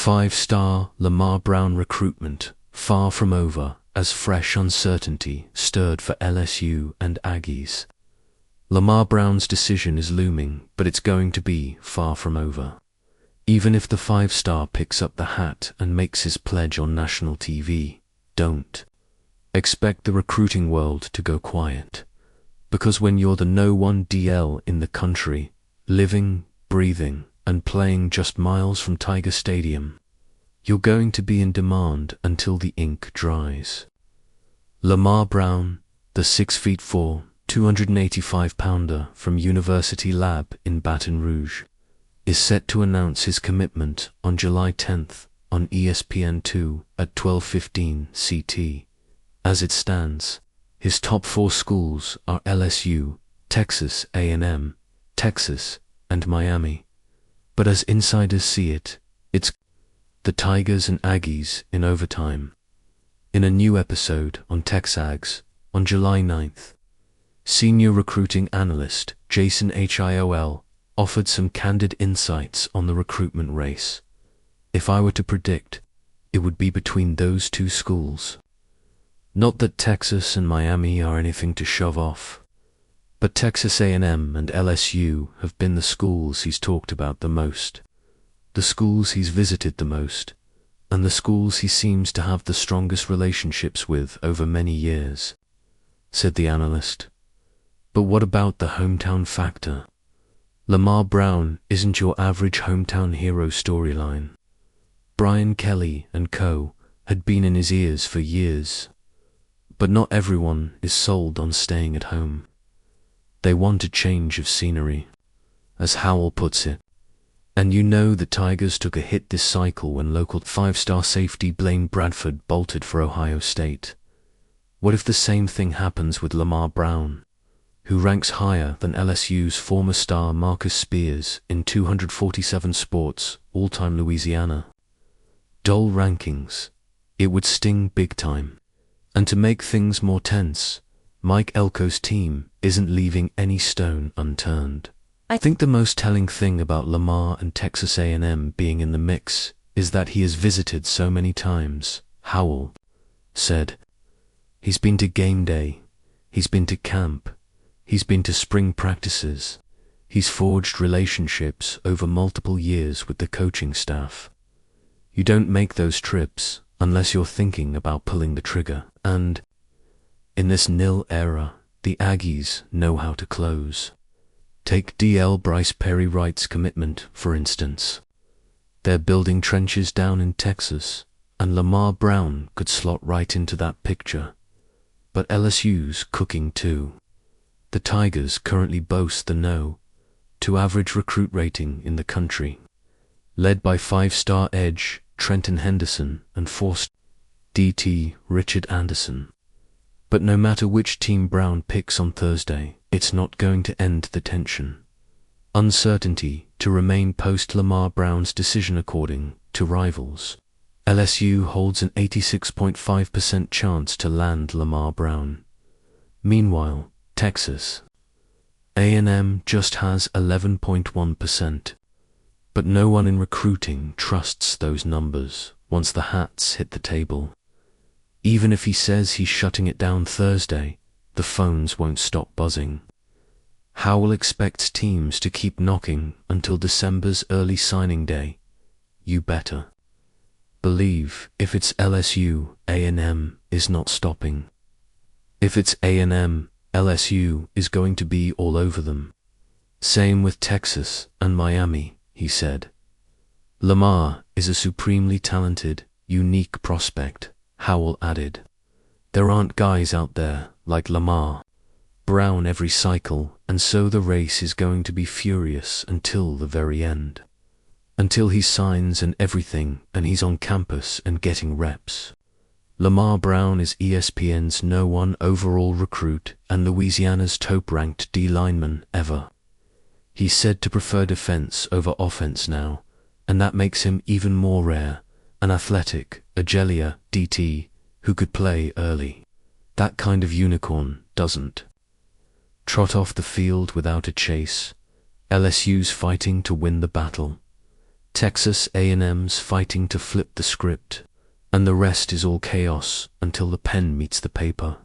Five-star Lamar Brown recruitment, far from over, as fresh uncertainty stirred for LSU and Aggies. Lamar Brown's decision is looming, but it's going to be far from over. Even if the five-star picks up the hat and makes his pledge on national TV, don't expect the recruiting world to go quiet. Because when you're the No. 1 DL in the country, living, breathing, and playing just miles from Tiger Stadium, you're going to be in demand until the ink dries. Lamar Brown, the 6'4", 285-pounder from University Lab in Baton Rouge, is set to announce his commitment on July 10th on ESPN2 at 12:15 CT. As it stands, his top four schools are LSU, Texas A&M, Texas, and Miami. But as insiders see it, it's the Tigers and Aggies in overtime. In a new episode on TexAgs on July 9th, senior recruiting analyst Jason Hill offered some candid insights on the recruitment race. If I were to predict, it would be between those two schools. Not that Texas and Miami are anything to shove off, but Texas A&M and LSU have been the schools he's talked about the most, the schools he's visited the most, and the schools he seems to have the strongest relationships with over many years, said the analyst. But what about the hometown factor? Lamar Brown isn't your average hometown hero storyline. Brian Kelly and co. had been in his ears for years. But not everyone is sold on staying at home. They want a change of scenery, as Howell puts it. And you know the Tigers took a hit this cycle when local five-star safety Blaine Bradford bolted for Ohio State. What if the same thing happens with Lamar Brown, who ranks higher than LSU's former star Marcus Spears in 247 sports, all-time Louisiana? Dull rankings. It would sting big time. And to make things more tense, Mike Elko's team isn't leaving any stone unturned. I think the most telling thing about Lamar and Texas A&M being in the mix is that he has visited so many times, Howell said. He's been to game day, he's been to camp, he's been to spring practices, he's forged relationships over multiple years with the coaching staff. You don't make those trips unless you're thinking about pulling the trigger, and in this nil era, the Aggies know how to close. Take DL Bryce Perry Wright's commitment, for instance. They're building trenches down in Texas, and Lamar Brown could slot right into that picture. But LSU's cooking too. The Tigers currently boast the No. 2 average recruit rating in the country, led by five-star edge Trenton Henderson and four-star DT Richard Anderson. But no matter which team Brown picks on Thursday, it's not going to end the tension. Uncertainty to remain post-Lamar Brown's decision according to rivals. LSU holds an 86.5% chance to land Lamar Brown. Meanwhile, Texas A&M just has 11.1%. But no one in recruiting trusts those numbers once the hats hit the table. Even if he says he's shutting it down Thursday, the phones won't stop buzzing. Howell expects teams to keep knocking until December's early signing day. You better believe if it's LSU, A&M is not stopping. If it's A&M, LSU is going to be all over them. Same with Texas and Miami, he said. Lamar is a supremely talented, unique prospect, Howell added. There aren't guys out there like Lamar Brown every cycle, and so the race is going to be furious until the very end. Until he signs and everything, and he's on campus and getting reps. Lamar Brown is ESPN's No. 1 overall recruit and Louisiana's top-ranked D lineman ever. He's said to prefer defense over offense now, and that makes him even more rare, an athletic, Agelia DT, who could play early. That kind of unicorn doesn't trot off the field without a chase. LSU's fighting to win the battle. Texas A&M's fighting to flip the script, and the rest is all chaos until the pen meets the paper.